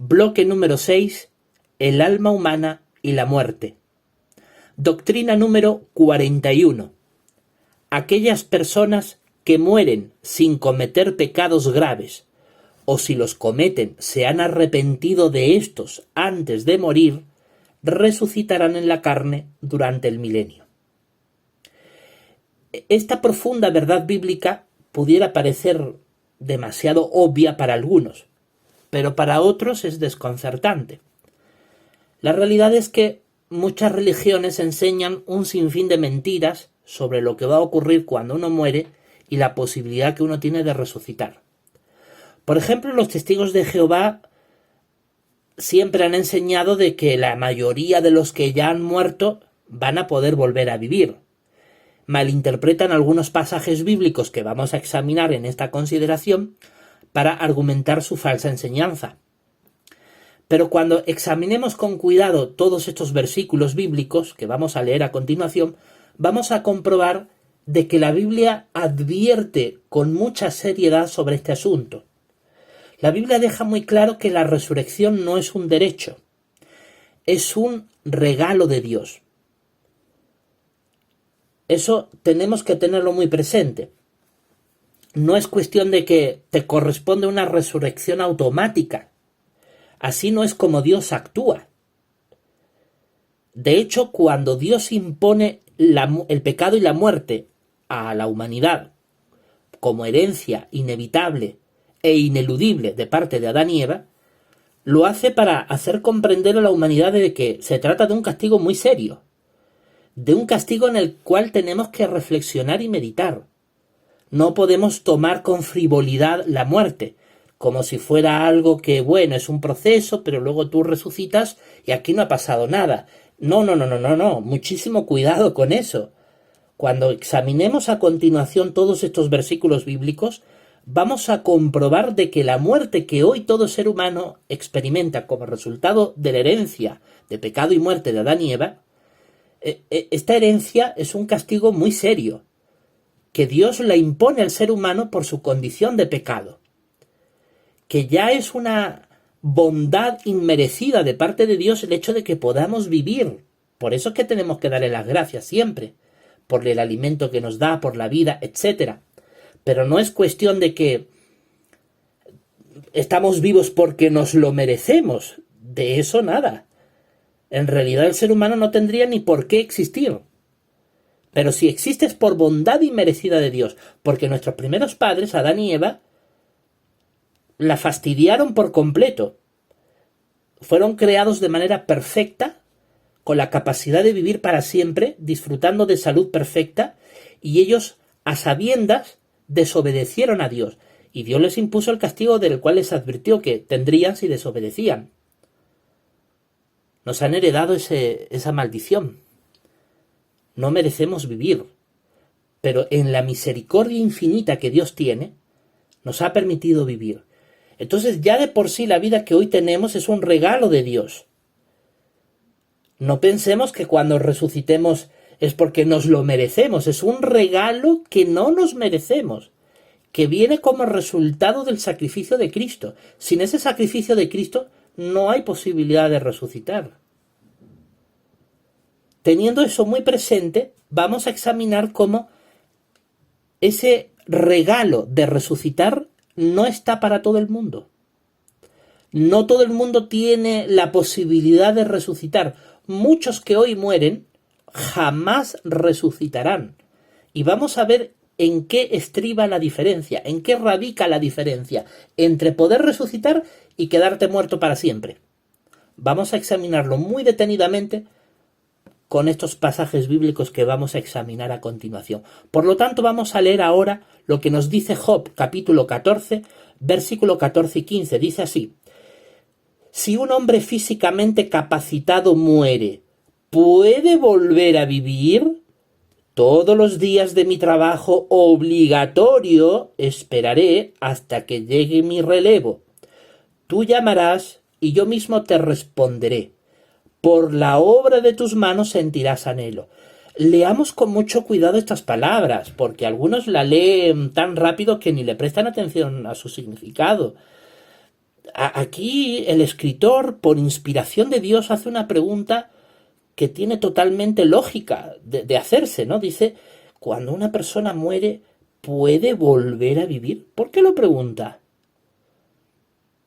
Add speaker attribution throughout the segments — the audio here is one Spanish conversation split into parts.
Speaker 1: Bloque número 6. El alma humana y la muerte. Doctrina número 41. Aquellas personas que mueren sin cometer pecados graves, o si los cometen se han arrepentido de estos antes de morir, resucitarán en la carne durante el milenio. Esta profunda verdad bíblica pudiera parecer demasiado obvia para algunos, pero para otros es desconcertante. La realidad es que muchas religiones enseñan un sinfín de mentiras sobre lo que va a ocurrir cuando uno muere y la posibilidad que uno tiene de resucitar. Por ejemplo, los testigos de Jehová siempre han enseñado de que la mayoría de los que ya han muerto van a poder volver a vivir. Malinterpretan algunos pasajes bíblicos que vamos a examinar en esta consideración para argumentar su falsa enseñanza. Pero cuando examinemos con cuidado todos estos versículos bíblicos que vamos a leer a continuación, vamos a comprobar de que la Biblia advierte con mucha seriedad sobre este asunto. La Biblia deja muy claro que la resurrección no es un derecho, es un regalo de Dios. Eso tenemos que tenerlo muy presente. No es cuestión de que te corresponde una resurrección automática. Así no es como Dios actúa. De hecho, cuando Dios impone el pecado y la muerte a la humanidad como herencia inevitable e ineludible de parte de Adán y Eva, lo hace para hacer comprender a la humanidad de que se trata de un castigo muy serio, de un castigo en el cual tenemos que reflexionar y meditar. No podemos tomar con frivolidad la muerte, como si fuera algo que, bueno, es un proceso, pero luego tú resucitas y aquí no ha pasado nada. No, muchísimo cuidado con eso. Cuando examinemos a continuación todos estos versículos bíblicos, vamos a comprobar de que la muerte que hoy todo ser humano experimenta como resultado de la herencia de pecado y muerte de Adán y Eva, esta herencia es un castigo muy serio, que Dios la impone al ser humano por su condición de pecado, que ya es una bondad inmerecida de parte de Dios el hecho de que podamos vivir. Por eso es que tenemos que darle las gracias siempre, por el alimento que nos da, por la vida, etc. Pero no es cuestión de que estamos vivos porque nos lo merecemos. De eso nada. En realidad el ser humano no tendría ni por qué existir. Pero si existe es por bondad inmerecida de Dios, porque nuestros primeros padres, Adán y Eva, la fastidiaron por completo. Fueron creados de manera perfecta, con la capacidad de vivir para siempre, disfrutando de salud perfecta, y ellos, a sabiendas, desobedecieron a Dios, y Dios les impuso el castigo del cual les advirtió que tendrían si desobedecían. Nos han heredado esa maldición. No merecemos vivir, pero en la misericordia infinita que Dios tiene, nos ha permitido vivir. Entonces ya de por sí la vida que hoy tenemos es un regalo de Dios. No pensemos que cuando resucitemos es porque nos lo merecemos, es un regalo que no nos merecemos, que viene como resultado del sacrificio de Cristo. Sin ese sacrificio de Cristo no hay posibilidad de resucitar. Teniendo eso muy presente, vamos a examinar cómo ese regalo de resucitar no está para todo el mundo. No todo el mundo tiene la posibilidad de resucitar. Muchos que hoy mueren jamás resucitarán. Y vamos a ver en qué estriba la diferencia, en qué radica la diferencia entre poder resucitar y quedarte muerto para siempre. Vamos a examinarlo muy detenidamente con estos pasajes bíblicos que vamos a examinar a continuación. Por lo tanto, vamos a leer ahora lo que nos dice Job, capítulo 14, versículo 14 y 15. Dice así: si un hombre físicamente capacitado muere, ¿puede volver a vivir? Todos los días de mi trabajo obligatorio esperaré hasta que llegue mi relevo. Tú llamarás y yo mismo te responderé. Por la obra de tus manos sentirás anhelo. Leamos con mucho cuidado estas palabras, porque algunos la leen tan rápido que ni le prestan atención a su significado. Aquí el escritor, por inspiración de Dios, hace una pregunta que tiene totalmente lógica de hacerse, ¿no? Dice, cuando una persona muere, ¿puede volver a vivir? ¿Por qué lo pregunta?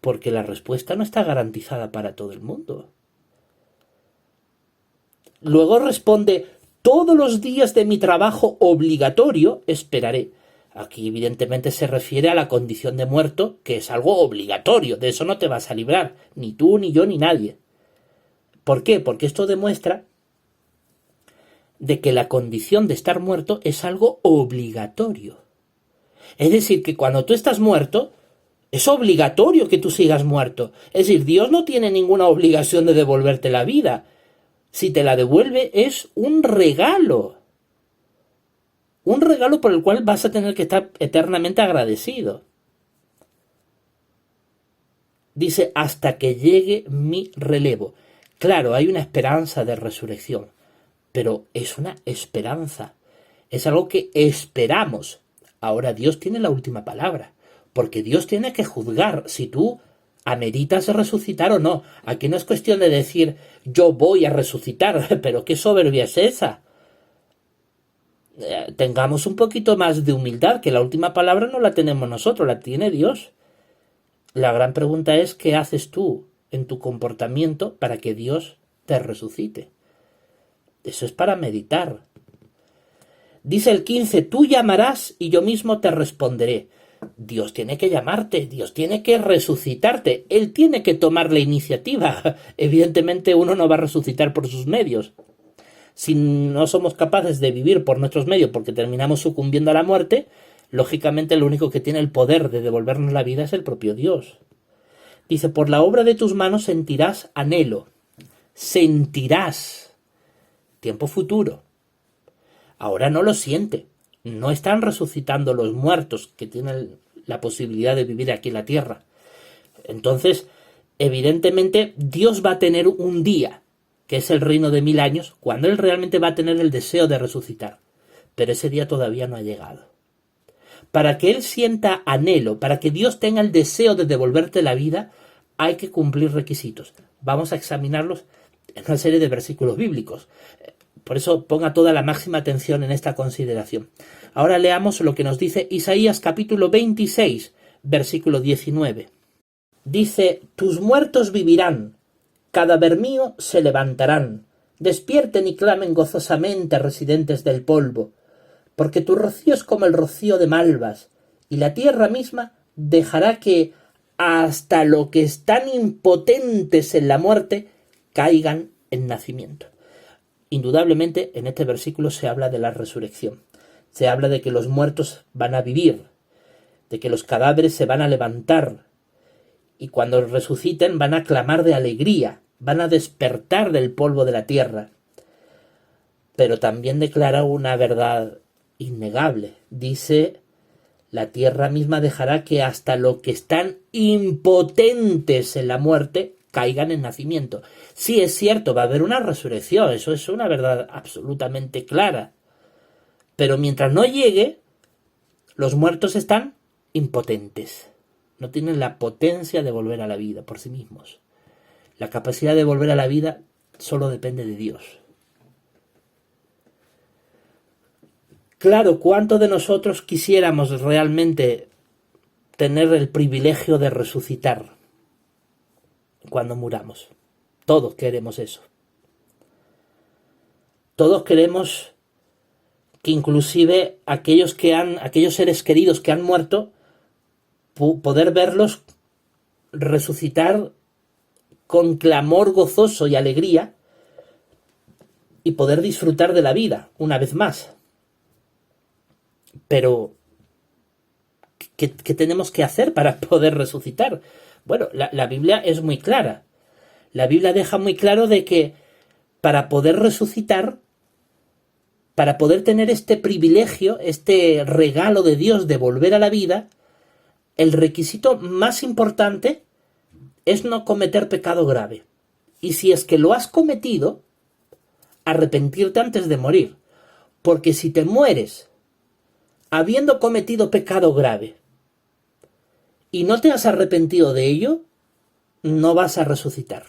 Speaker 1: Porque la respuesta no está garantizada para todo el mundo. Luego responde, todos los días de mi trabajo obligatorio esperaré. Aquí evidentemente se refiere a la condición de muerto, que es algo obligatorio, de eso no te vas a librar, ni tú, ni yo, ni nadie. ¿Por qué? Porque esto demuestra de que la condición de estar muerto es algo obligatorio. Es decir, que cuando tú estás muerto, es obligatorio que tú sigas muerto. Es decir, Dios no tiene ninguna obligación de devolverte la vida. Si te la devuelve es un regalo. Un regalo por el cual vas a tener que estar eternamente agradecido. Dice, hasta que llegue mi relevo. Claro, hay una esperanza de resurrección, pero es una esperanza. Es algo que esperamos. Ahora Dios tiene la última palabra, porque Dios tiene que juzgar si tú ameritas resucitar o no. Aquí no es cuestión de decir, yo voy a resucitar, pero qué soberbia es esa. Tengamos un poquito más de humildad, que la última palabra no la tenemos nosotros, la tiene Dios. La gran pregunta es, ¿qué haces tú en tu comportamiento para que Dios te resucite? Eso es para meditar. Dice el 15, tú llamarás y yo mismo te responderé. Dios tiene que llamarte, Dios tiene que resucitarte, Él tiene que tomar la iniciativa. Evidentemente uno no va a resucitar por sus medios. Si no somos capaces de vivir por nuestros medios porque terminamos sucumbiendo a la muerte, lógicamente lo único que tiene el poder de devolvernos la vida es el propio Dios. Dice, por la obra de tus manos sentirás anhelo. Sentirás. Tiempo futuro. Ahora no lo siente. No están resucitando los muertos que tienen la posibilidad de vivir aquí en la tierra. Entonces, evidentemente, Dios va a tener un día, que es el reino de 1000 años, cuando Él realmente va a tener el deseo de resucitar. Pero ese día todavía no ha llegado. Para que Él sienta anhelo, para que Dios tenga el deseo de devolverte la vida, hay que cumplir requisitos. Vamos a examinarlos en una serie de versículos bíblicos. Por eso ponga toda la máxima atención en esta consideración. Ahora leamos lo que nos dice Isaías capítulo 26, versículo 19. Dice, tus muertos vivirán, cadáver mío se levantarán, despierten y clamen gozosamente residentes del polvo, porque tu rocío es como el rocío de malvas, y la tierra misma dejará que hasta lo que están impotentes en la muerte caigan en nacimiento. Indudablemente en este versículo se habla de la resurrección, se habla de que los muertos van a vivir, de que los cadáveres se van a levantar, y cuando resuciten van a clamar de alegría, van a despertar del polvo de la tierra. Pero también declara una verdad innegable. Dice, la tierra misma dejará que hasta lo que están impotentes en la muerte caigan en nacimiento. Sí, es cierto, va a haber una resurrección, eso es una verdad absolutamente clara. Pero mientras no llegue, los muertos están impotentes. No tienen la potencia de volver a la vida por sí mismos. La capacidad de volver a la vida solo depende de Dios. Claro, ¿cuántos de nosotros quisiéramos realmente tener el privilegio de resucitar cuando muramos? Todos queremos eso. Todos queremos que inclusive aquellos seres queridos que han muerto, poder verlos resucitar con clamor gozoso y alegría y poder disfrutar de la vida una vez más. Pero, ¿qué tenemos que hacer para poder resucitar? Bueno, la Biblia es muy clara. La Biblia deja muy claro de que para poder resucitar, para poder tener este privilegio, este regalo de Dios de volver a la vida, el requisito más importante es no cometer pecado grave. Y si es que lo has cometido, arrepentirte antes de morir. Porque si te mueres habiendo cometido pecado grave y no te has arrepentido de ello, no vas a resucitar.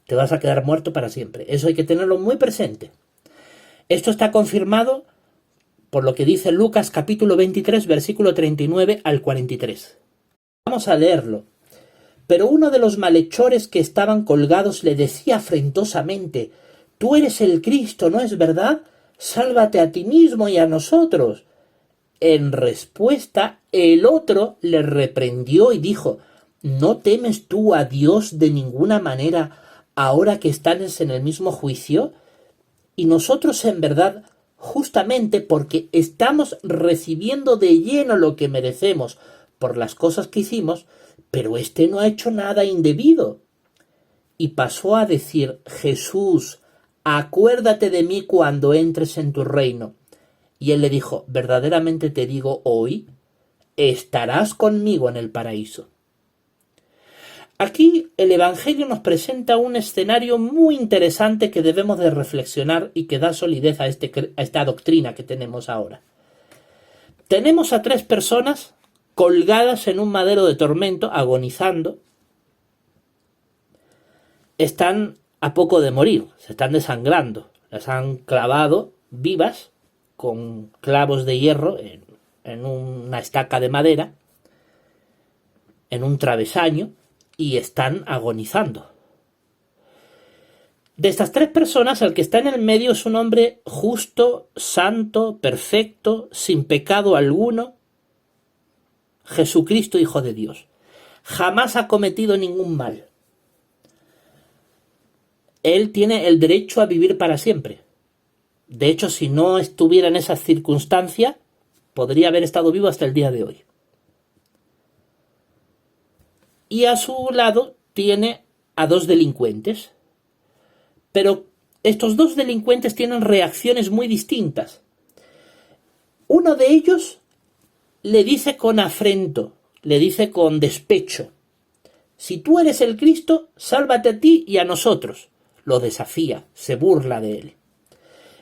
Speaker 1: Te vas a quedar muerto para siempre. Eso hay que tenerlo muy presente. Esto está confirmado por lo que dice Lucas capítulo 23, versículo 39 al 43. Vamos a leerlo. Pero uno de los malhechores que estaban colgados le decía afrentosamente: «Tú eres el Cristo, ¿no es verdad? Sálvate a ti mismo y a nosotros». En respuesta, el otro le reprendió y dijo: «¿No temes tú a Dios de ninguna manera ahora que estás en el mismo juicio? Y nosotros en verdad, justamente porque estamos recibiendo de lleno lo que merecemos por las cosas que hicimos, pero éste no ha hecho nada indebido». Y pasó a decir: «Jesús, acuérdate de mí cuando entres en tu reino». Y él le dijo: «Verdaderamente te digo, hoy estarás conmigo en el paraíso». Aquí el Evangelio nos presenta un escenario muy interesante que debemos de reflexionar y que da solidez a esta doctrina que tenemos ahora. Tenemos a 3 personas colgadas en un madero de tormento, agonizando. Están a poco de morir, se están desangrando, las han clavado vivas con clavos de hierro en una estaca de madera, en un travesaño, y están agonizando. De estas 3 personas, el que está en el medio es un hombre justo, santo, perfecto, sin pecado alguno, Jesucristo, Hijo de Dios. Jamás ha cometido ningún mal. Él tiene el derecho a vivir para siempre. De hecho, si no estuviera en esa circunstancia, podría haber estado vivo hasta el día de hoy. Y a su lado tiene a 2 delincuentes. Pero estos 2 delincuentes tienen reacciones muy distintas. Uno de ellos le dice con afrento, le dice con despecho: «Si tú eres el Cristo, sálvate a ti y a nosotros». Lo desafía, se burla de él.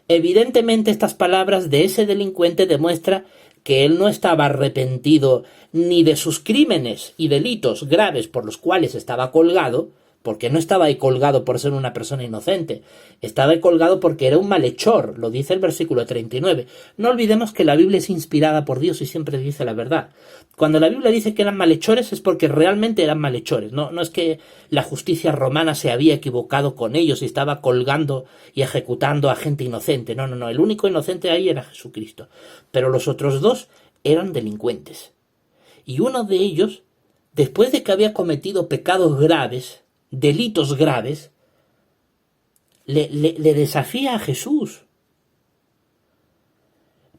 Speaker 1: Evidentemente estas palabras de ese delincuente demuestran que él no estaba arrepentido ni de sus crímenes y delitos graves por los cuales estaba colgado, porque no estaba ahí colgado por ser una persona inocente, estaba ahí colgado porque era un malhechor, lo dice el versículo 39. No olvidemos que la Biblia es inspirada por Dios y siempre dice la verdad. Cuando la Biblia dice que eran malhechores es porque realmente eran malhechores, no es que la justicia romana se había equivocado con ellos y estaba colgando y ejecutando a gente inocente. No, el único inocente ahí era Jesucristo. Pero los otros 2 eran delincuentes. Y uno de ellos, después de que había cometido pecados graves, delitos graves, le desafía a Jesús.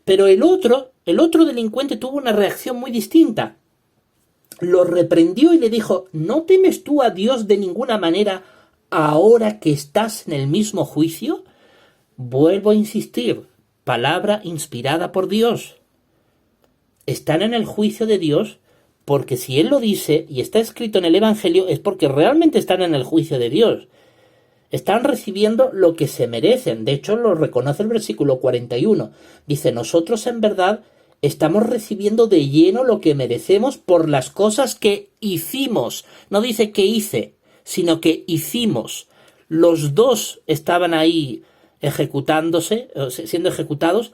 Speaker 1: Pero el otro delincuente tuvo una reacción muy distinta. Lo reprendió y le dijo: «¿No temes tú a Dios de ninguna manera ahora que estás en el mismo juicio?» Vuelvo a insistir, palabra inspirada por Dios. Están en el juicio de Dios porque si Él lo dice y está escrito en el Evangelio es porque realmente están en el juicio de Dios. Están recibiendo lo que se merecen. De hecho, lo reconoce el versículo 41. Dice: «Nosotros en verdad estamos recibiendo de lleno lo que merecemos por las cosas que hicimos». No dice que hice, sino que hicimos. Los 2 estaban ahí siendo ejecutados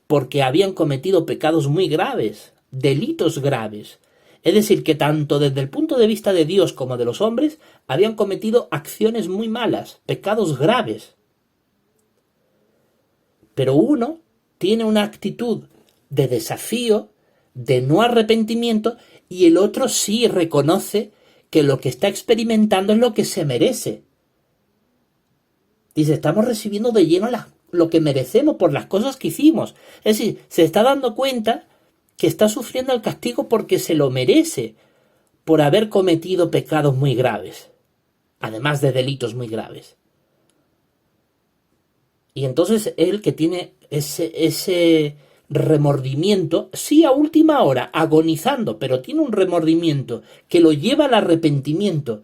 Speaker 1: porque habían cometido pecados muy graves, delitos graves. Es decir, que tanto desde el punto de vista de Dios como de los hombres habían cometido acciones muy malas, pecados graves. Pero uno tiene una actitud de desafío, de no arrepentimiento, y el otro sí reconoce que lo que está experimentando es lo que se merece. Dice: «Estamos recibiendo de lleno lo que merecemos por las cosas que hicimos». Es decir, se está dando cuenta que está sufriendo el castigo porque se lo merece, por haber cometido pecados muy graves, además de delitos muy graves. Y entonces él, que tiene ese remordimiento, sí a última hora, agonizando, pero tiene un remordimiento que lo lleva al arrepentimiento.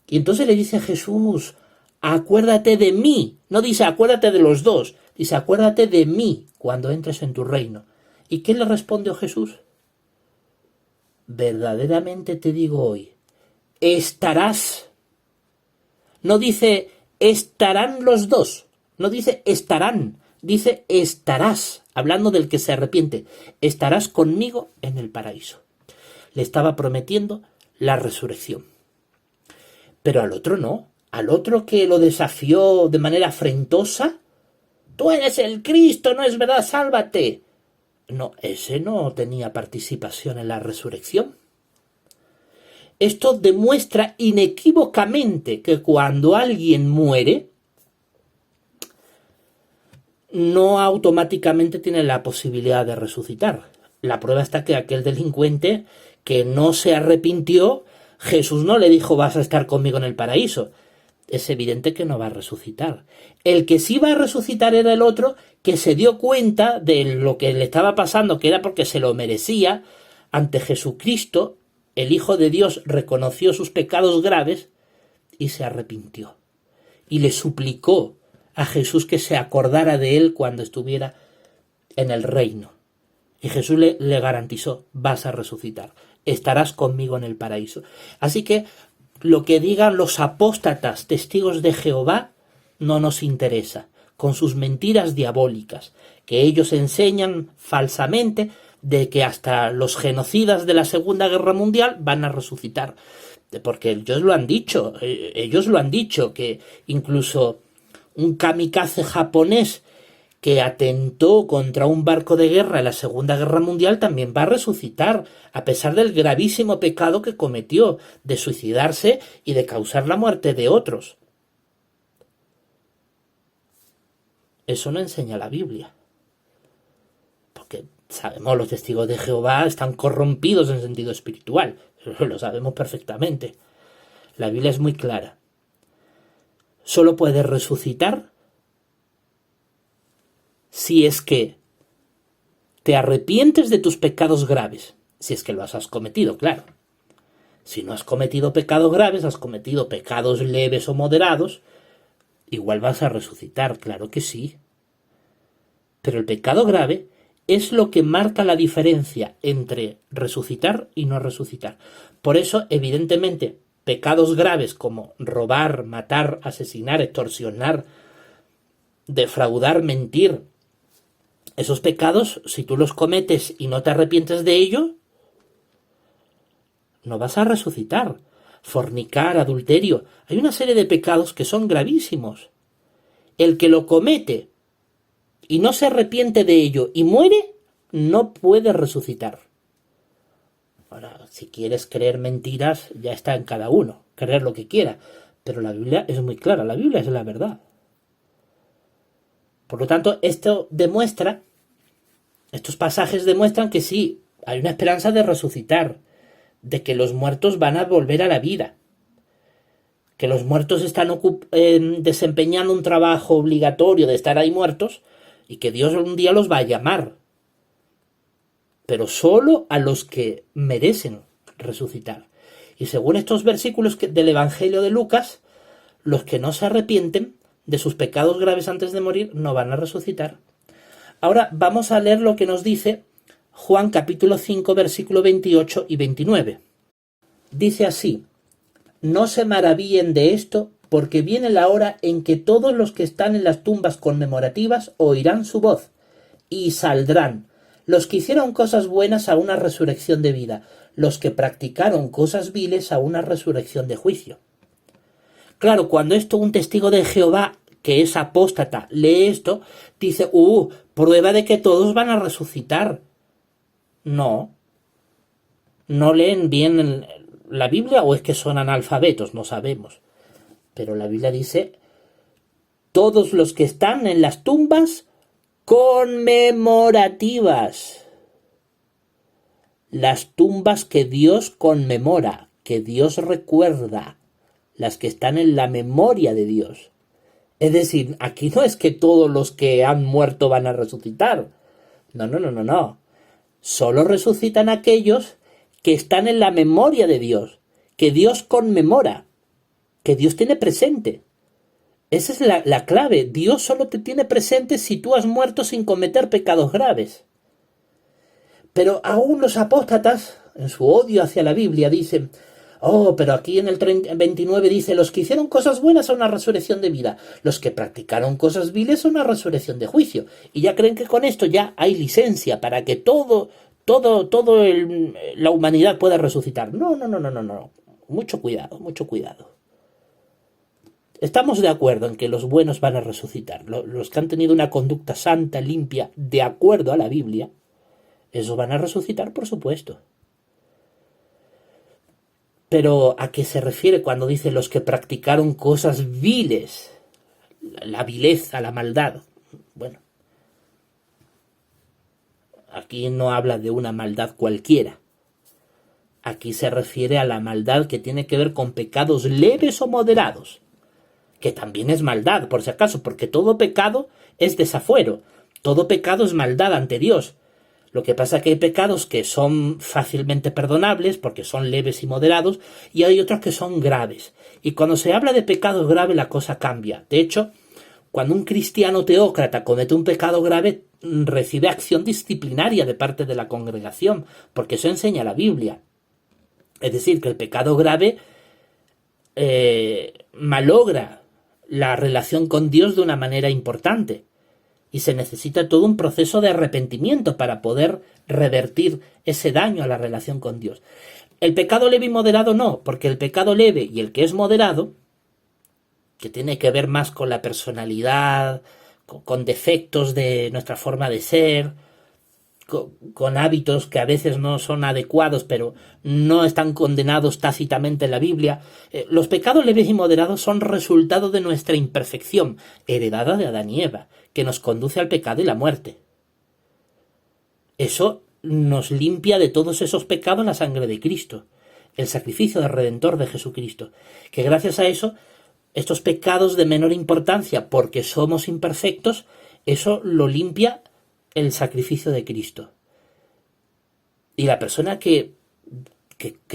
Speaker 1: Y entonces le dice a Jesús: «Acuérdate de mí». No dice acuérdate de los 2, dice acuérdate de mí cuando entres en tu reino. ¿Y qué le respondió Jesús? «Verdaderamente te digo hoy, estarás. No dice estarán los dos, no dice estarán, dice estarás, hablando del que se arrepiente. Estarás conmigo en el paraíso. Le estaba prometiendo la resurrección. Pero al otro no, al otro que lo desafió de manera afrentosa, tú eres el Cristo, no es verdad, sálvate. No, ese no tenía participación en la resurrección. Esto demuestra inequívocamente que cuando alguien muere, no automáticamente tiene la posibilidad de resucitar. La prueba está que aquel delincuente que no se arrepintió, Jesús no le dijo vas a estar conmigo en el paraíso. Es evidente que no va a resucitar. El que sí va a resucitar era el otro que se dio cuenta de lo que le estaba pasando, que era porque se lo merecía. Ante Jesucristo, el Hijo de Dios reconoció sus pecados graves y se arrepintió. Y le suplicó a Jesús que se acordara de él cuando estuviera en el reino. Y Jesús le garantizó, vas a resucitar, estarás conmigo en el paraíso. Así que lo que digan los apóstatas testigos de Jehová no nos interesa, con sus mentiras diabólicas, que ellos enseñan falsamente de que hasta los genocidas de la Segunda Guerra Mundial van a resucitar. Porque ellos lo han dicho, que incluso un kamikaze japonés que atentó contra un barco de guerra en la Segunda Guerra Mundial también va a resucitar, a pesar del gravísimo pecado que cometió de suicidarse y de causar la muerte de otros. Eso no enseña la Biblia. Porque sabemos, los testigos de Jehová están corrompidos en sentido espiritual. Lo sabemos perfectamente. La Biblia es muy clara. Solo puedes resucitar si es que te arrepientes de tus pecados graves, si es que los has cometido, claro. Si no has cometido pecados graves, has cometido pecados leves o moderados, igual vas a resucitar, claro que sí. Pero el pecado grave es lo que marca la diferencia entre resucitar y no resucitar. Por eso, evidentemente, pecados graves como robar, matar, asesinar, extorsionar, defraudar, mentir, esos pecados, si tú los cometes y no te arrepientes de ello, no vas a resucitar. Fornicar, adulterio, hay una serie de pecados que son gravísimos. El que lo comete y no se arrepiente de ello y muere, no puede resucitar. Ahora, si quieres creer mentiras, ya está en cada uno, creer lo que quiera, pero la Biblia es muy clara, la Biblia es la verdad. Por lo tanto, estos pasajes demuestran que sí, hay una esperanza de resucitar, de que los muertos van a volver a la vida, que los muertos están desempeñando un trabajo obligatorio de estar ahí muertos y que Dios un día los va a llamar, pero solo a los que merecen resucitar. Y según estos versículos del Evangelio de Lucas, los que no se arrepienten de sus pecados graves antes de morir no van a resucitar. Ahora vamos a leer lo que nos dice Juan capítulo 5, versículo 28 y 29. Dice así: no se maravillen de esto, porque viene la hora en que todos los que están en las tumbas conmemorativas oirán su voz, y saldrán, los que hicieron cosas buenas a una resurrección de vida, los que practicaron cosas viles a una resurrección de juicio. Claro, cuando un testigo de Jehová, que es apóstata, lee esto, dice, prueba de que todos van a resucitar. No leen bien la Biblia, o es que son analfabetos, no sabemos. Pero la Biblia dice, todos los que están en las tumbas conmemorativas. Las tumbas que Dios conmemora, que Dios recuerda, las que están en la memoria de Dios. Es decir, aquí no es que todos los que han muerto van a resucitar. No. Solo resucitan aquellos que están en la memoria de Dios, que Dios conmemora, que Dios tiene presente. Esa es la clave. Dios solo te tiene presente si tú has muerto sin cometer pecados graves. Pero aún los apóstatas, en su odio hacia la Biblia, dicen, Oh, pero aquí en el 29 dice, los que hicieron cosas buenas a una resurrección de vida, los que practicaron cosas viles a una resurrección de juicio. Y ya creen que con esto ya hay licencia para que la humanidad pueda resucitar. No, no, no, no, no, no. Mucho cuidado, mucho cuidado. Estamos de acuerdo en que los buenos van a resucitar. Los que han tenido una conducta santa, limpia, de acuerdo a la Biblia, esos van a resucitar, por supuesto. Pero ¿a qué se refiere cuando dice los que practicaron cosas viles? La vileza, la maldad. Bueno, aquí no habla de una maldad cualquiera. Aquí se refiere a la maldad que tiene que ver con pecados leves o moderados, que también es maldad, por si acaso, porque todo pecado es desafuero, todo pecado es maldad ante Dios. Lo que pasa es que hay pecados que son fácilmente perdonables porque son leves y moderados, y hay otros que son graves. Y cuando se habla de pecados graves la cosa cambia. De hecho, cuando un cristiano teócrata comete un pecado grave, recibe acción disciplinaria de parte de la congregación, porque eso enseña la Biblia. Es decir, que el pecado grave malogra la relación con Dios de una manera importante. Y se necesita todo un proceso de arrepentimiento para poder revertir ese daño a la relación con Dios. El pecado leve y moderado no, porque el pecado leve y el que es moderado, que tiene que ver más con la personalidad, con defectos de nuestra forma de ser, con hábitos que a veces no son adecuados, pero no están condenados tácitamente en la Biblia. Los pecados leves y moderados son resultado de nuestra imperfección, heredada de Adán y Eva, que nos conduce al pecado y la muerte. Eso nos limpia de todos esos pecados la sangre de Cristo, el sacrificio del Redentor de Jesucristo, que gracias a eso, estos pecados de menor importancia, porque somos imperfectos, eso lo limpia el sacrificio de Cristo. Y la persona que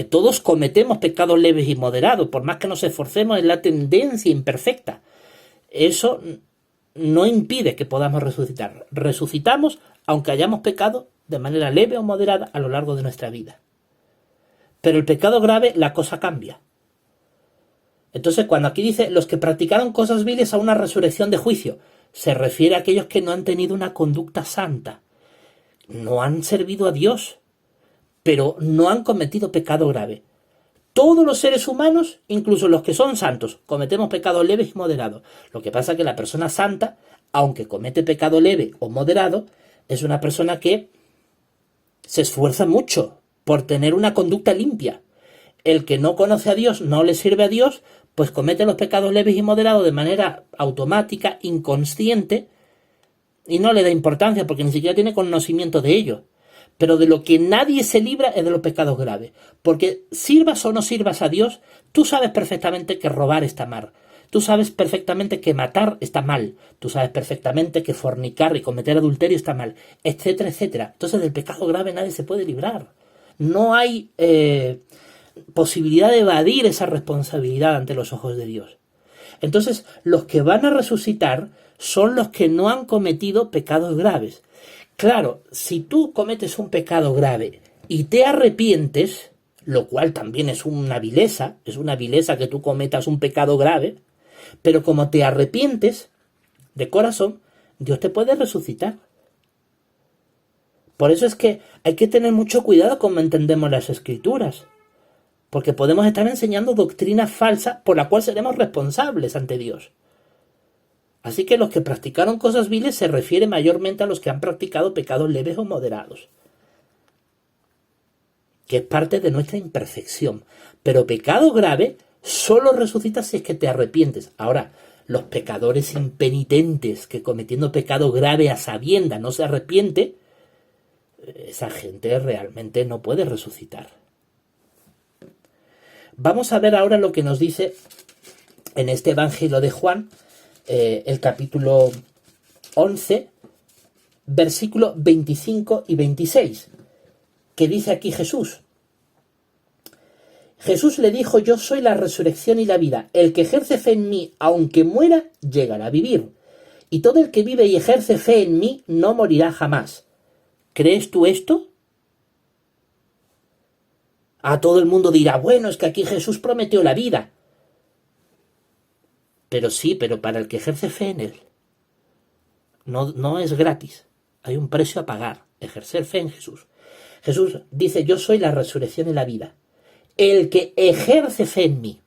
Speaker 1: todos cometemos pecados leves y moderados, por más que nos esforcemos, es la tendencia imperfecta. Eso no impide que podamos resucitar. Resucitamos aunque hayamos pecado de manera leve o moderada a lo largo de nuestra vida. Pero el pecado grave, la cosa cambia. Entonces, cuando aquí dice los que practicaron cosas viles a una resurrección de juicio, se refiere a aquellos que no han tenido una conducta santa, no han servido a Dios, pero no han cometido pecado grave. Todos los seres humanos, incluso los que son santos, cometemos pecados leves y moderados. Lo que pasa es que la persona santa, aunque comete pecado leve o moderado, es una persona que se esfuerza mucho por tener una conducta limpia. El que no conoce a Dios, no le sirve a Dios, pues comete los pecados leves y moderados de manera automática, inconsciente, y no le da importancia porque ni siquiera tiene conocimiento de ello. Pero de lo que nadie se libra es de los pecados graves, porque sirvas o no sirvas a Dios, tú sabes perfectamente que robar está mal, tú sabes perfectamente que matar está mal, tú sabes perfectamente que fornicar y cometer adulterio está mal, etcétera, etcétera. Entonces del pecado grave nadie se puede librar. No hay posibilidad de evadir esa responsabilidad ante los ojos de Dios. Entonces, los que van a resucitar son los que no han cometido pecados graves. Claro, si tú cometes un pecado grave y te arrepientes, lo cual también es una vileza que tú cometas un pecado grave, pero como te arrepientes de corazón, Dios te puede resucitar. Por eso es que hay que tener mucho cuidado cómo entendemos las Escrituras, porque podemos estar enseñando doctrina falsa por la cual seremos responsables ante Dios. Así que los que practicaron cosas viles se refiere mayormente a los que han practicado pecados leves o moderados, que es parte de nuestra imperfección. Pero pecado grave solo resucita si es que te arrepientes. Ahora, los pecadores impenitentes que cometiendo pecado grave a sabiendas no se arrepiente, esa gente realmente no puede resucitar. Vamos a ver ahora lo que nos dice en este Evangelio de Juan, el capítulo 11, versículos 25 y 26, que dice aquí Jesús. Jesús le dijo: yo soy la resurrección y la vida. El que ejerce fe en mí, aunque muera, llegará a vivir. Y todo el que vive y ejerce fe en mí no morirá jamás. ¿Crees tú esto? A todo el mundo dirá, bueno, es que aquí Jesús prometió la vida. Pero sí, pero para el que ejerce fe en Él, no es gratis. Hay un precio a pagar, ejercer fe en Jesús. Jesús dice, yo soy la resurrección y la vida. El que ejerce fe en mí,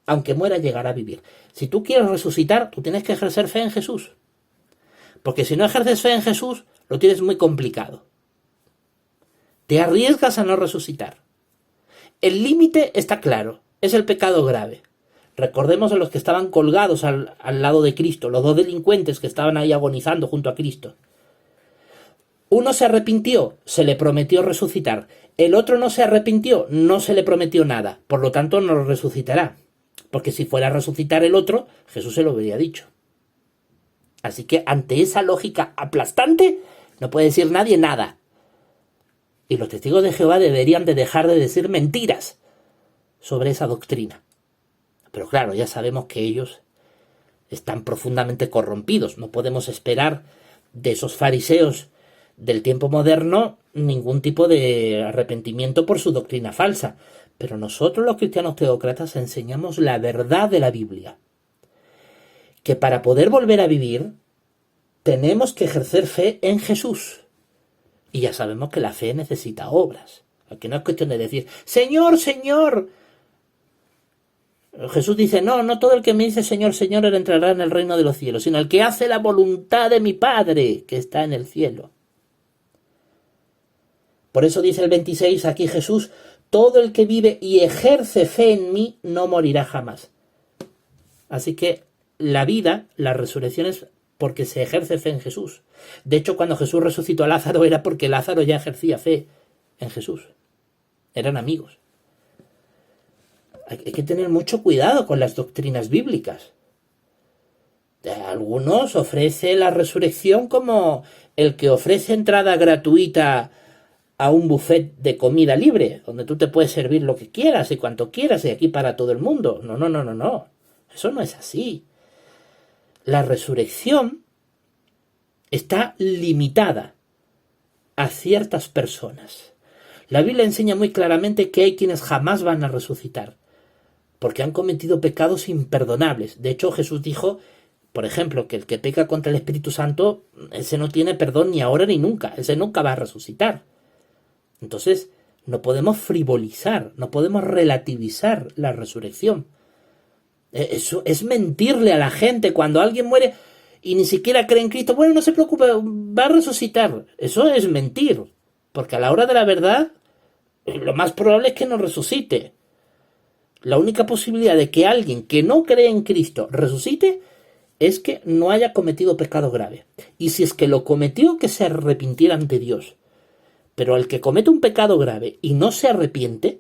Speaker 1: aunque muera, llegará a vivir. Si tú quieres resucitar, tú tienes que ejercer fe en Jesús. Porque si no ejerces fe en Jesús, lo tienes muy complicado. Te arriesgas a no resucitar. El límite está claro, es el pecado grave. Recordemos a los que estaban colgados al lado de Cristo, los dos delincuentes que estaban ahí agonizando junto a Cristo. Uno se arrepintió, se le prometió resucitar. El otro no se arrepintió, no se le prometió nada. Por lo tanto, no resucitará. Porque si fuera a resucitar el otro, Jesús se lo habría dicho. Así que ante esa lógica aplastante, no puede decir nadie nada. Y los testigos de Jehová deberían de dejar de decir mentiras sobre esa doctrina. Pero claro, ya sabemos que ellos están profundamente corrompidos. No podemos esperar de esos fariseos del tiempo moderno ningún tipo de arrepentimiento por su doctrina falsa. Pero nosotros los cristianos teócratas enseñamos la verdad de la Biblia. Que para poder volver a vivir, tenemos que ejercer fe en Jesús. Y ya sabemos que la fe necesita obras. Aquí no es cuestión de decir, Señor, Señor. Jesús dice, no todo el que me dice Señor, Señor entrará en el reino de los cielos, sino el que hace la voluntad de mi Padre que está en el cielo. Por eso dice el 26 aquí Jesús, todo el que vive y ejerce fe en mí no morirá jamás. Así que la vida, la resurrección es porque se ejerce fe en Jesús. De hecho, cuando Jesús resucitó a Lázaro era porque Lázaro ya ejercía fe en Jesús. Eran amigos. Hay que tener mucho cuidado con las doctrinas bíblicas. Algunos ofrecen la resurrección como el que ofrece entrada gratuita a un buffet de comida libre, donde tú te puedes servir lo que quieras y cuanto quieras y aquí para todo el mundo. No. Eso no es así. La resurrección está limitada a ciertas personas. La Biblia enseña muy claramente que hay quienes jamás van a resucitar, porque han cometido pecados imperdonables. De hecho, Jesús dijo, por ejemplo, que el que peca contra el Espíritu Santo, ese no tiene perdón ni ahora ni nunca, ese nunca va a resucitar. Entonces, no podemos frivolizar, no podemos relativizar la resurrección. Eso es mentirle a la gente cuando alguien muere y ni siquiera cree en Cristo. Bueno, no se preocupe, va a resucitar. Eso es mentir, porque a la hora de la verdad, lo más probable es que no resucite. La única posibilidad de que alguien que no cree en Cristo resucite es que no haya cometido pecado grave. Y si es que lo cometió, que se arrepintiera ante Dios. Pero el que comete un pecado grave y no se arrepiente,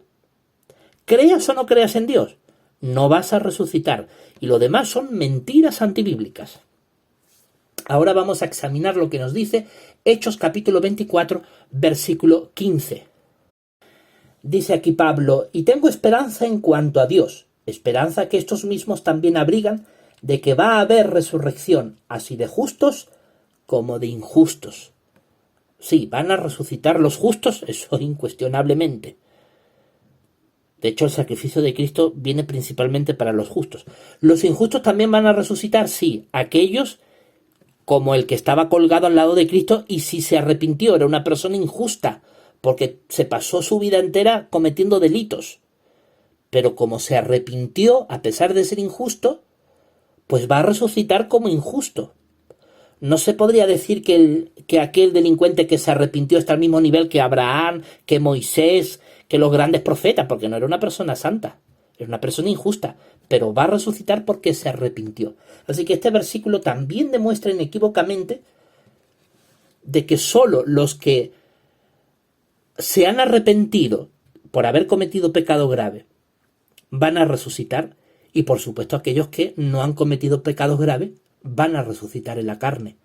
Speaker 1: creas o no creas en Dios, no vas a resucitar. Y lo demás son mentiras antibíblicas. Ahora vamos a examinar lo que nos dice Hechos capítulo 24, versículo 15. Dice aquí Pablo, y tengo esperanza en cuanto a Dios, esperanza que estos mismos también abrigan, de que va a haber resurrección, así de justos como de injustos. Sí, van a resucitar los justos, eso incuestionablemente. De hecho, el sacrificio de Cristo viene principalmente para los justos. ¿Los injustos también van a resucitar? Sí, aquellos como el que estaba colgado al lado de Cristo y si se arrepintió, era una persona injusta, porque se pasó su vida entera cometiendo delitos. Pero como se arrepintió, a pesar de ser injusto, pues va a resucitar como injusto. No se podría decir que aquel delincuente que se arrepintió está al mismo nivel que Abraham, que Moisés, que los grandes profetas, porque no era una persona santa, era una persona injusta, pero va a resucitar porque se arrepintió. Así que este versículo también demuestra inequívocamente de que solo los que se han arrepentido por haber cometido pecado grave van a resucitar, y por supuesto aquellos que no han cometido pecados graves van a resucitar en la carne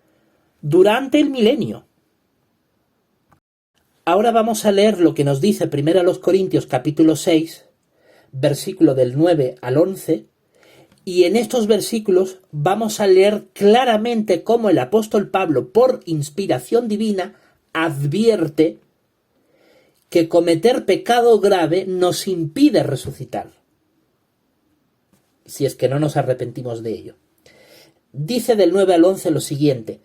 Speaker 1: durante el milenio. Ahora vamos a leer lo que nos dice 1 Corintios capítulo 6, versículo del 9 al 11, y en estos versículos vamos a leer claramente cómo el apóstol Pablo, por inspiración divina, advierte que cometer pecado grave nos impide resucitar, si es que no nos arrepentimos de ello. Dice del 9 al 11 lo siguiente,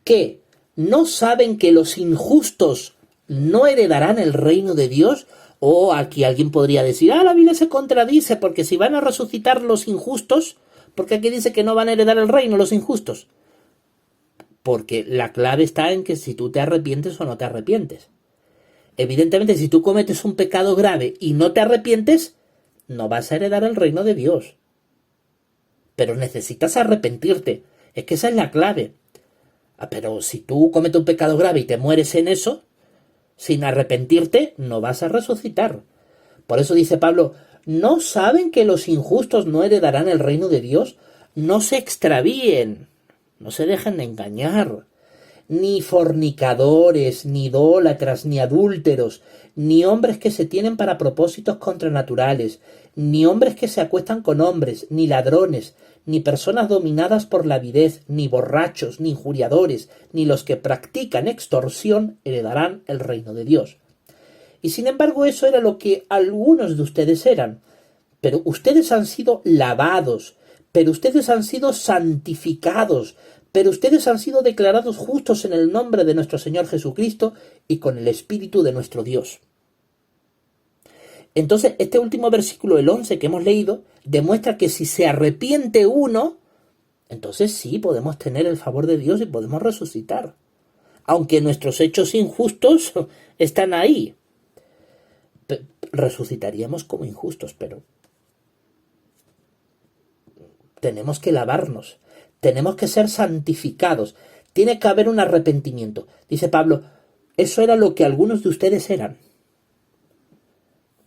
Speaker 1: que ¿no saben que los injustos no heredarán el reino de Dios? O aquí alguien podría decir, la Biblia se contradice, porque si van a resucitar los injustos, ¿por qué aquí dice que no van a heredar el reino los injustos? Porque la clave está en que si tú te arrepientes o no te arrepientes. Evidentemente, si tú cometes un pecado grave y no te arrepientes, no vas a heredar el reino de Dios. Pero necesitas arrepentirte. Es que esa es la clave. Pero si tú cometes un pecado grave y te mueres en eso, sin arrepentirte, no vas a resucitar. Por eso dice Pablo, ¿no saben que los injustos no heredarán el reino de Dios? No se extravíen, no se dejen de engañar. Ni fornicadores, ni idólatras, ni adúlteros, ni hombres que se tienen para propósitos contranaturales, ni hombres que se acuestan con hombres, ni ladrones, ni personas dominadas por la avidez, ni borrachos, ni injuriadores, ni los que practican extorsión heredarán el reino de Dios. Y sin embargo eso era lo que algunos de ustedes eran. Pero ustedes han sido lavados, pero ustedes han sido santificados, pero ustedes han sido declarados justos en el nombre de nuestro Señor Jesucristo y con el Espíritu de nuestro Dios. Entonces, este último versículo, el 11 que hemos leído, demuestra que si se arrepiente uno, entonces sí podemos tener el favor de Dios y podemos resucitar. Aunque nuestros hechos injustos están ahí. Resucitaríamos como injustos, pero tenemos que lavarnos. Tenemos que ser santificados. Tiene que haber un arrepentimiento. Dice Pablo, eso era lo que algunos de ustedes eran.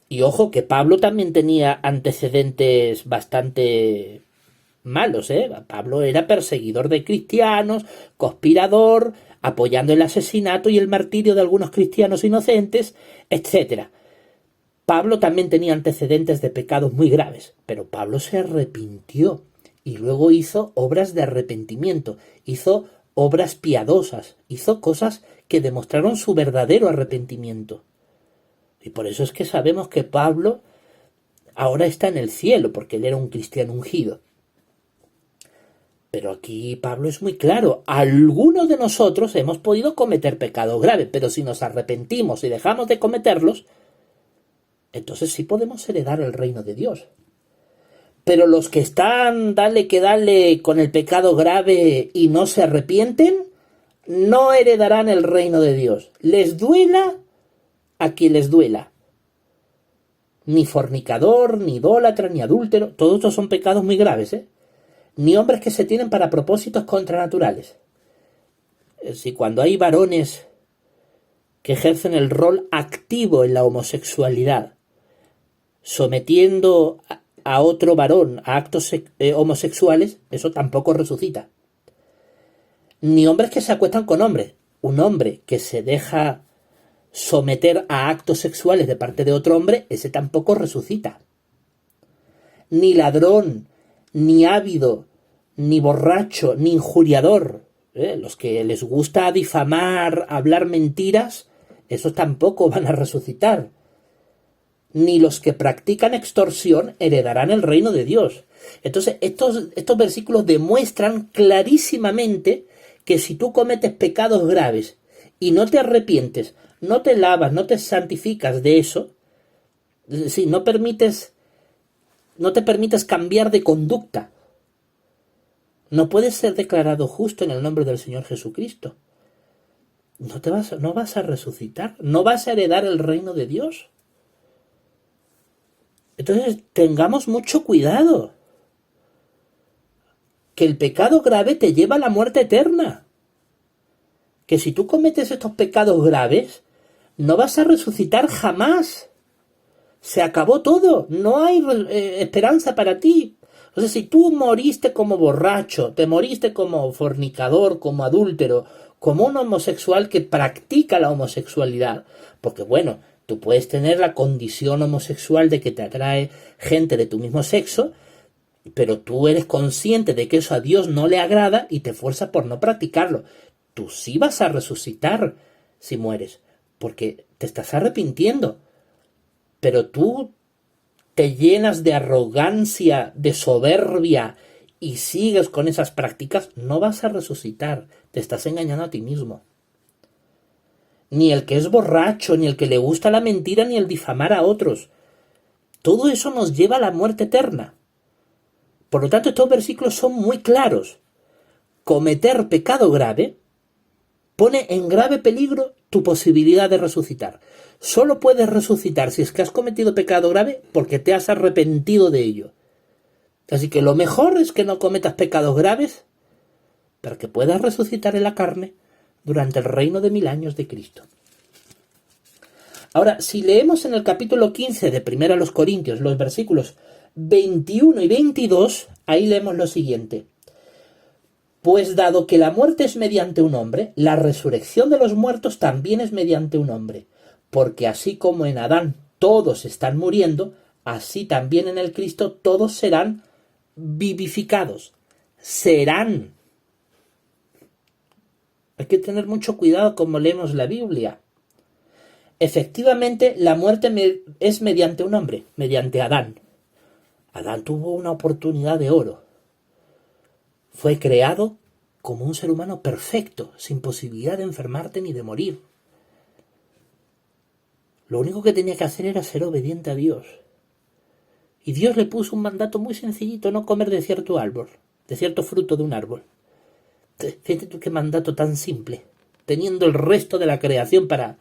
Speaker 1: Y ojo que Pablo también tenía antecedentes bastante malos, ¿eh? Pablo era perseguidor de cristianos, conspirador, apoyando el asesinato y el martirio de algunos cristianos inocentes, etc. Pablo también tenía antecedentes de pecados muy graves, pero Pablo se arrepintió. Y luego hizo obras de arrepentimiento, hizo obras piadosas, hizo cosas que demostraron su verdadero arrepentimiento. Y por eso es que sabemos que Pablo ahora está en el cielo, porque él era un cristiano ungido. Pero aquí Pablo es muy claro, algunos de nosotros hemos podido cometer pecados graves, pero si nos arrepentimos y dejamos de cometerlos, entonces sí podemos heredar el reino de Dios. Pero los que están, dale con el pecado grave y no se arrepienten, no heredarán el reino de Dios. Les duela a quien les duela. Ni fornicador, ni idólatra, ni adúltero, todos estos son pecados muy graves, ¿eh? Ni hombres que se tienen para propósitos contranaturales. Si cuando hay varones que ejercen el rol activo en la homosexualidad, sometiendo a otro varón a actos homosexuales, eso tampoco resucita. Ni hombres que se acuestan con hombres. Un hombre que se deja someter a actos sexuales de parte de otro hombre, ese tampoco resucita. Ni ladrón, ni ávido, ni borracho, ni injuriador. Los que les gusta difamar, hablar mentiras, esos tampoco van a resucitar. Ni los que practican extorsión heredarán el reino de Dios. Entonces, estos versículos demuestran clarísimamente que si tú cometes pecados graves y no te arrepientes, no te lavas, no te santificas de eso, es decir, no te permites cambiar de conducta, no puedes ser declarado justo en el nombre del Señor Jesucristo. No vas a resucitar, no vas a heredar el reino de Dios. Entonces, tengamos mucho cuidado. Que el pecado grave te lleva a la muerte eterna. Que si tú cometes estos pecados graves, no vas a resucitar jamás. Se acabó todo. No hay esperanza para ti. O sea, si tú moriste como borracho, te moriste como fornicador, como adúltero, como un homosexual que practica la homosexualidad, porque bueno, tú puedes tener la condición homosexual de que te atrae gente de tu mismo sexo, pero tú eres consciente de que eso a Dios no le agrada y te esfuerzas por no practicarlo. Tú sí vas a resucitar si mueres, porque te estás arrepintiendo, pero tú te llenas de arrogancia, de soberbia y sigues con esas prácticas, no vas a resucitar, te estás engañando a ti mismo. Ni el que es borracho, ni el que le gusta la mentira, ni el difamar a otros. Todo eso nos lleva a la muerte eterna. Por lo tanto, estos versículos son muy claros. Cometer pecado grave pone en grave peligro tu posibilidad de resucitar. Solo puedes resucitar si es que has cometido pecado grave porque te has arrepentido de ello. Así que lo mejor es que no cometas pecados graves para que puedas resucitar en la carne durante el reino de 1000 años de Cristo. Ahora, si leemos en el capítulo 15 de 1 Corintios los versículos 21 y 22, ahí leemos lo siguiente. Pues dado que la muerte es mediante un hombre, la resurrección de los muertos también es mediante un hombre, porque así como en Adán todos están muriendo, así también en el Cristo todos serán vivificados. Serán. Hay que tener mucho cuidado como leemos la Biblia. Efectivamente, la muerte es mediante un hombre, mediante Adán. Adán tuvo una oportunidad de oro. Fue creado como un ser humano perfecto, sin posibilidad de enfermarte ni de morir. Lo único que tenía que hacer era ser obediente a Dios. Y Dios le puso un mandato muy sencillito, no comer de cierto árbol, de cierto fruto de un árbol. Fíjate tú qué mandato tan simple, teniendo el resto de la creación para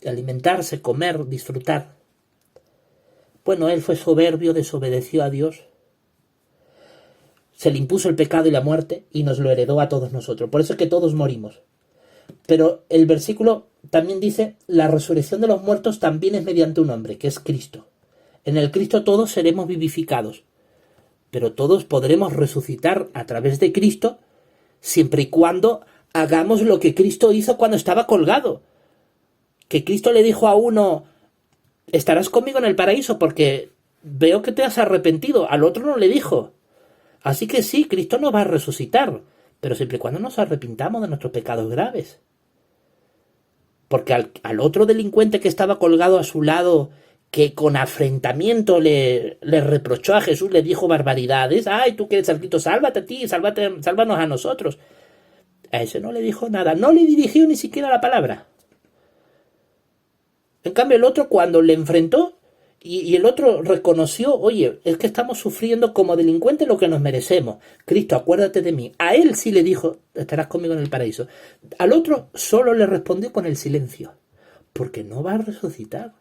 Speaker 1: alimentarse, comer, disfrutar. Bueno, él fue soberbio, desobedeció a Dios, se le impuso el pecado y la muerte y nos lo heredó a todos nosotros. Por eso es que todos morimos. Pero el versículo también dice, la resurrección de los muertos también es mediante un hombre, que es Cristo. En el Cristo todos seremos vivificados, pero todos podremos resucitar a través de Cristo siempre y cuando hagamos lo que Cristo hizo cuando estaba colgado. Que Cristo le dijo a uno, estarás conmigo en el paraíso porque veo que te has arrepentido. Al otro no le dijo. Así que sí, Cristo nos va a resucitar, pero siempre y cuando nos arrepintamos de nuestros pecados graves. Porque al otro delincuente que estaba colgado a su lado, que con afrentamiento le reprochó a Jesús, le dijo barbaridades, ay, tú que eres el Cristo, sálvate a ti, sálvanos a nosotros. A ese no le dijo nada, no le dirigió ni siquiera la palabra. En cambio, el otro cuando le enfrentó y el otro reconoció, oye, es que estamos sufriendo como delincuentes lo que nos merecemos. Cristo, acuérdate de mí. A él sí le dijo, estarás conmigo en el paraíso. Al otro solo le respondió con el silencio, porque no va a resucitar.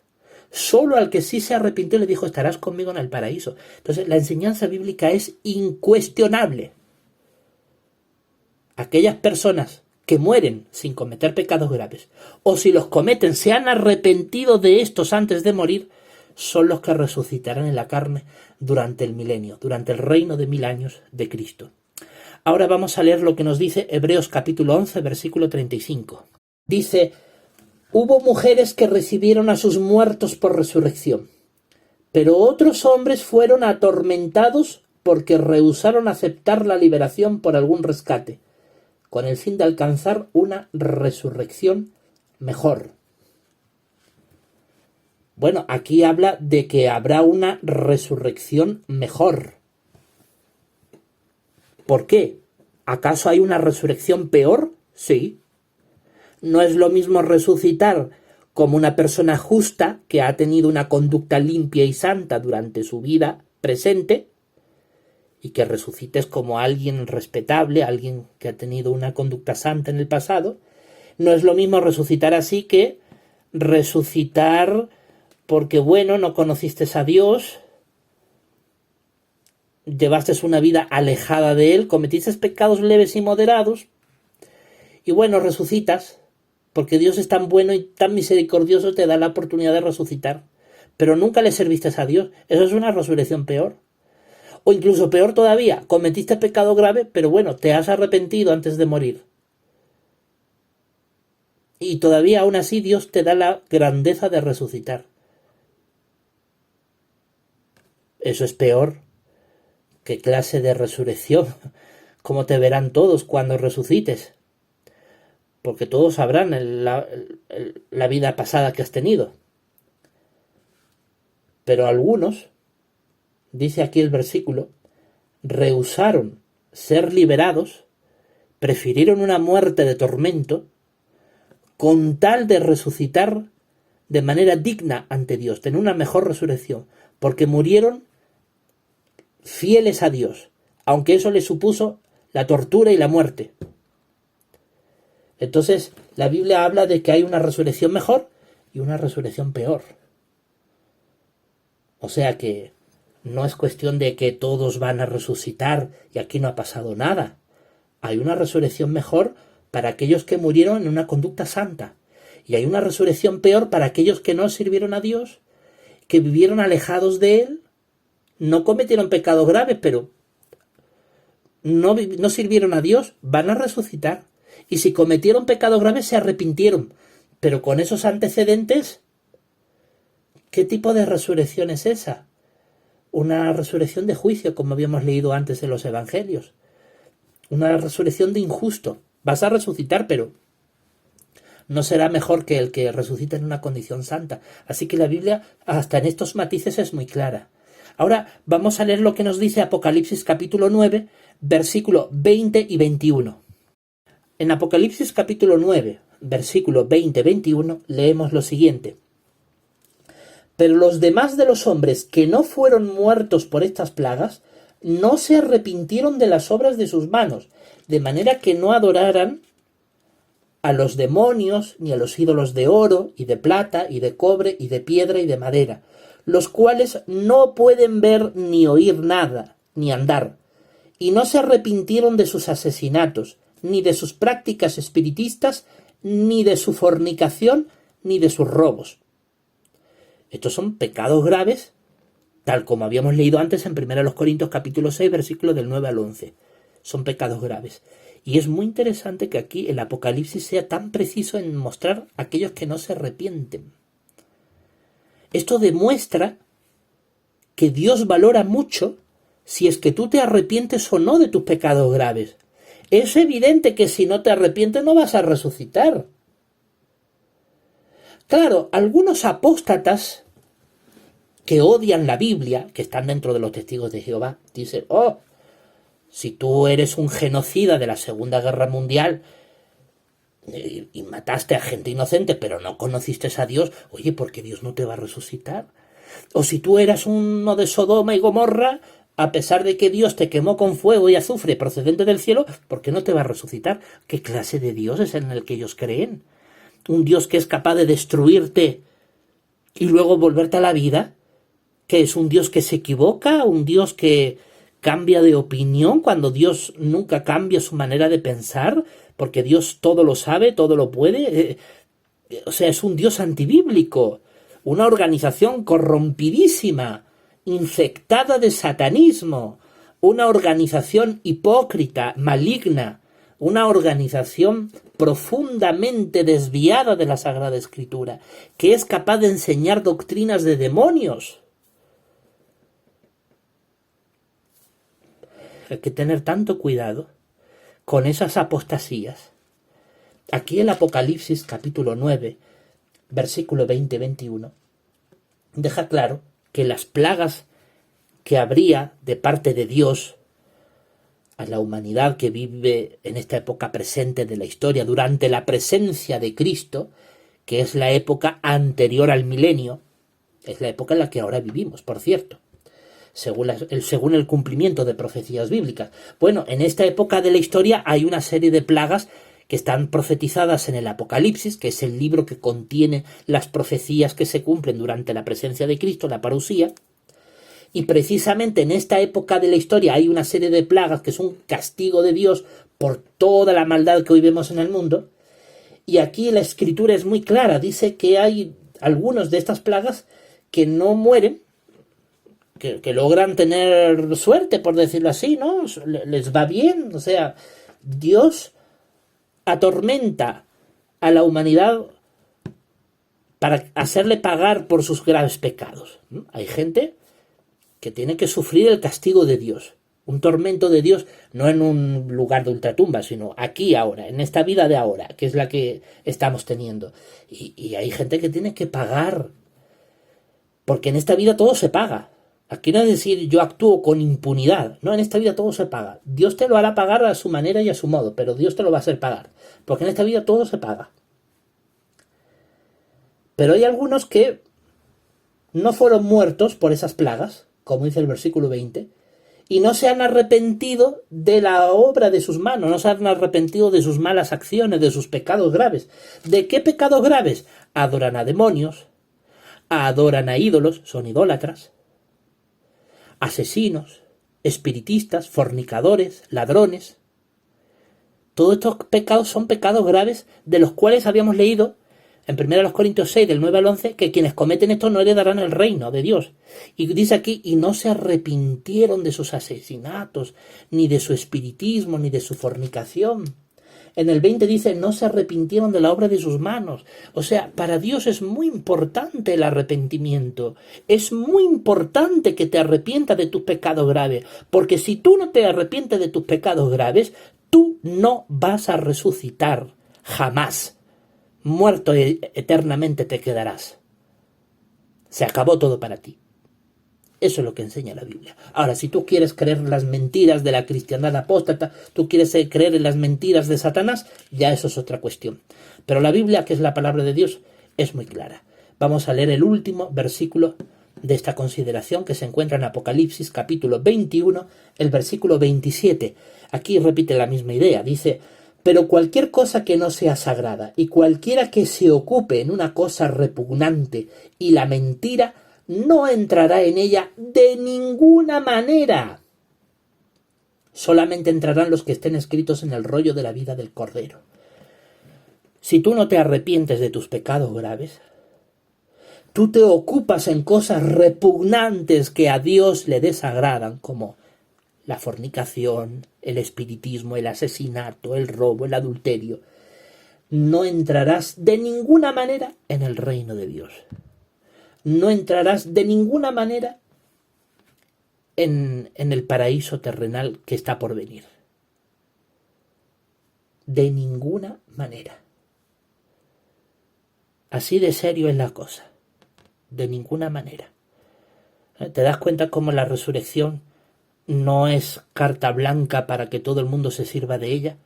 Speaker 1: Solo al que sí se arrepintió le dijo, estarás conmigo en el paraíso. Entonces, la enseñanza bíblica es incuestionable. Aquellas personas que mueren sin cometer pecados graves, o si los cometen se han arrepentido de estos antes de morir, son los que resucitarán en la carne durante el milenio, durante el reino de 1000 años de Cristo. Ahora vamos a leer lo que nos dice Hebreos capítulo 11, versículo 35. Dice, hubo mujeres que recibieron a sus muertos por resurrección, pero otros hombres fueron atormentados porque rehusaron aceptar la liberación por algún rescate, con el fin de alcanzar una resurrección mejor. Bueno, aquí habla de que habrá una resurrección mejor. ¿Por qué? ¿Acaso hay una resurrección peor? Sí. No es lo mismo resucitar como una persona justa que ha tenido una conducta limpia y santa durante su vida presente, y que resucites como alguien respetable, alguien que ha tenido una conducta santa en el pasado. No es lo mismo resucitar así que resucitar porque, bueno, no conociste a Dios, llevaste una vida alejada de Él, cometiste pecados leves y moderados, y bueno, resucitas, porque Dios es tan bueno y tan misericordioso, te da la oportunidad de resucitar, pero nunca le serviste a Dios. Eso es una resurrección peor. O incluso peor todavía, cometiste pecado grave, pero bueno, te has arrepentido antes de morir. Y todavía aún así Dios te da la grandeza de resucitar. Eso es peor. ¿Qué clase de resurrección? ¿Cómo te verán todos cuando resucites? Porque todos sabrán el la vida pasada que has tenido. Pero algunos, dice aquí el versículo, rehusaron ser liberados, prefirieron una muerte de tormento con tal de resucitar de manera digna ante Dios, tener una mejor resurrección, porque murieron fieles a Dios, aunque eso les supuso la tortura y la muerte. Entonces, la Biblia habla de que hay una resurrección mejor y una resurrección peor. O sea que no es cuestión de que todos van a resucitar y aquí no ha pasado nada. Hay una resurrección mejor para aquellos que murieron en una conducta santa. Y hay una resurrección peor para aquellos que no sirvieron a Dios, que vivieron alejados de Él, no cometieron pecados graves, pero no sirvieron a Dios, van a resucitar. Y si cometieron pecados graves, se arrepintieron. Pero con esos antecedentes, ¿qué tipo de resurrección es esa? Una resurrección de juicio, como habíamos leído antes en los evangelios. Una resurrección de injusto. Vas a resucitar, pero no será mejor que el que resucita en una condición santa. Así que la Biblia, hasta en estos matices, es muy clara. Ahora vamos a leer lo que nos dice Apocalipsis capítulo 9, versículo 20 y 21. En Apocalipsis capítulo 9, versículo 20-21, leemos lo siguiente. Pero los demás de los hombres que no fueron muertos por estas plagas, no se arrepintieron de las obras de sus manos, de manera que no adoraran a los demonios, ni a los ídolos de oro, y de plata, y de cobre, y de piedra, y de madera, los cuales no pueden ver ni oír nada, ni andar, y no se arrepintieron de sus asesinatos, ni de sus prácticas espiritistas, ni de su fornicación, ni de sus robos. Estos son pecados graves, tal como habíamos leído antes en 1 Corintios capítulo 6, versículos del 9 al 11. Son pecados graves. Y es muy interesante que aquí el Apocalipsis sea tan preciso en mostrar a aquellos que no se arrepienten. Esto demuestra que Dios valora mucho si es que tú te arrepientes o no de tus pecados graves. Es evidente que si no te arrepientes no vas a resucitar. Claro, algunos apóstatas que odian la Biblia, que están dentro de los testigos de Jehová, dicen, si tú eres un genocida de la Segunda Guerra Mundial y mataste a gente inocente, pero no conociste a Dios, oye, ¿por qué Dios no te va a resucitar? O si tú eras uno de Sodoma y Gomorra, a pesar de que Dios te quemó con fuego y azufre procedente del cielo, ¿por qué no te va a resucitar? ¿Qué clase de Dios es en el que ellos creen? ¿Un Dios que es capaz de destruirte y luego volverte a la vida? ¿Que es un Dios que se equivoca? ¿Un Dios que cambia de opinión cuando Dios nunca cambia su manera de pensar? Porque Dios todo lo sabe, todo lo puede. O sea, es un Dios antibíblico. Una organización corrompidísima, infectada de satanismo. Una organización hipócrita, maligna. Una organización profundamente desviada de la Sagrada Escritura, que es capaz de enseñar doctrinas de demonios. Hay que tener tanto cuidado con esas apostasías. Aquí el Apocalipsis capítulo 9, versículo 20-21, deja claro que las plagas que habría de parte de Dios a la humanidad que vive en esta época presente de la historia, durante la presencia de Cristo, que es la época anterior al milenio, es la época en la que ahora vivimos, por cierto, según el cumplimiento de profecías bíblicas. Bueno, en esta época de la historia hay una serie de plagas que están profetizadas en el Apocalipsis, que es el libro que contiene las profecías que se cumplen durante la presencia de Cristo, la parusía. Y precisamente en esta época de la historia hay una serie de plagas que es un castigo de Dios por toda la maldad que hoy vemos en el mundo. Y aquí la Escritura es muy clara, dice que hay algunos de estas plagas que no mueren, que logran tener suerte, por decirlo así, ¿no? Les va bien, o sea, Dios atormenta a la humanidad para hacerle pagar por sus graves pecados. Hay gente que tiene que sufrir el castigo de Dios. Un tormento de Dios no en un lugar de ultratumba, sino aquí ahora, en esta vida de ahora, que es la que estamos teniendo. Y hay gente que tiene que pagar, porque en esta vida todo se paga. Aquí no es decir yo actúo con impunidad, no, en esta vida todo se paga. Dios te lo hará pagar a su manera y a su modo, pero Dios te lo va a hacer pagar, porque en esta vida todo se paga. Pero hay algunos que no fueron muertos por esas plagas, como dice el versículo 20, y no se han arrepentido de la obra de sus manos, no se han arrepentido de sus malas acciones, de sus pecados graves. ¿De qué pecados graves? Adoran a demonios, adoran a ídolos, son idólatras, asesinos, espiritistas, fornicadores, ladrones. Todos estos pecados son pecados graves de los cuales habíamos leído en 1 Corintios 6, del 9 al 11, que quienes cometen esto no heredarán el reino de Dios. Y dice aquí, y no se arrepintieron de sus asesinatos, ni de su espiritismo, ni de su fornicación. En el 20 dice, no se arrepintieron de la obra de sus manos. O sea, para Dios es muy importante el arrepentimiento. Es muy importante que te arrepientas de tus pecados graves. Porque si tú no te arrepientes de tus pecados graves, tú no vas a resucitar jamás. Muerto eternamente te quedarás. Se acabó todo para ti. Eso es lo que enseña la Biblia. Ahora, si tú quieres creer en las mentiras de la cristiandad apóstata, tú quieres creer en las mentiras de Satanás, ya eso es otra cuestión. Pero la Biblia, que es la palabra de Dios, es muy clara. Vamos a leer el último versículo de esta consideración que se encuentra en Apocalipsis capítulo 21, el versículo 27. Aquí repite la misma idea. Dice, pero cualquier cosa que no sea sagrada y cualquiera que se ocupe en una cosa repugnante y la mentira, no entrará en ella de ninguna manera. Solamente entrarán los que estén escritos en el rollo de la vida del Cordero. Si tú no te arrepientes de tus pecados graves, tú te ocupas en cosas repugnantes que a Dios le desagradan, como la fornicación, el espiritismo, el asesinato, el robo, el adulterio, no entrarás de ninguna manera en el reino de Dios. No entrarás de ninguna manera en el paraíso terrenal que está por venir. De ninguna manera. Así de serio es la cosa. De ninguna manera. ¿Te das cuenta cómo la resurrección no es carta blanca para que todo el mundo se sirva de ella?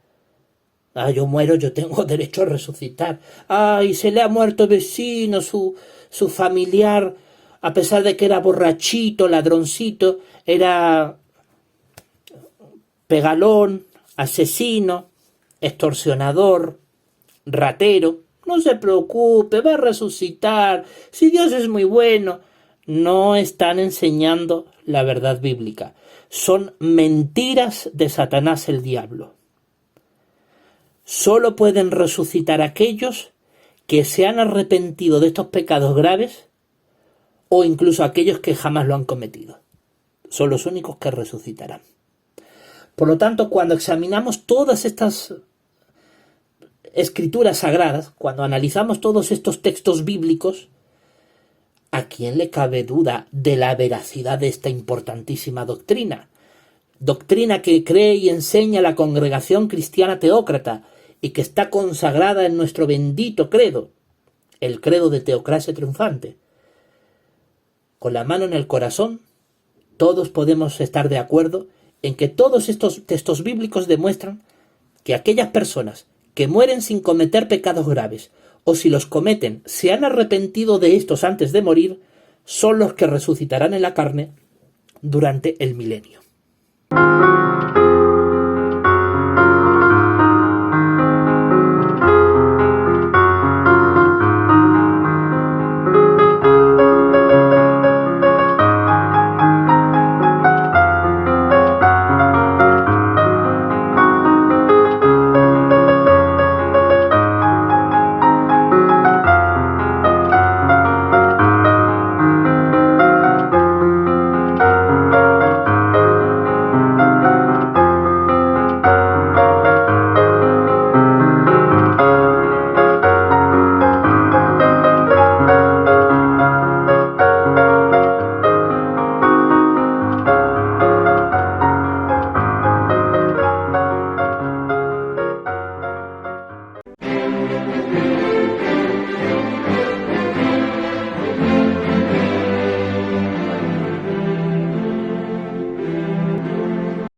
Speaker 1: Ah, yo muero, yo tengo derecho a resucitar. Ay, se le ha muerto vecino, su familiar, a pesar de que era borrachito, ladroncito, era pegalón, asesino, extorsionador, ratero. No se preocupe, va a resucitar. Si Dios es muy bueno. No están enseñando la verdad bíblica. Son mentiras de Satanás el diablo. Solo pueden resucitar aquellos que se han arrepentido de estos pecados graves o incluso aquellos que jamás lo han cometido. Son los únicos que resucitarán. Por lo tanto, cuando examinamos todas estas escrituras sagradas, cuando analizamos todos estos textos bíblicos, ¿a quién le cabe duda de la veracidad de esta importantísima doctrina? Doctrina que cree y enseña la Congregación Cristiana Teócrata y que está consagrada en nuestro bendito credo, el credo de teocracia triunfante. Con la mano en el corazón, todos podemos estar de acuerdo en que todos estos textos bíblicos demuestran que aquellas personas que mueren sin cometer pecados graves, o si los cometen se han arrepentido de estos antes de morir, son los que resucitarán en la carne durante el milenio.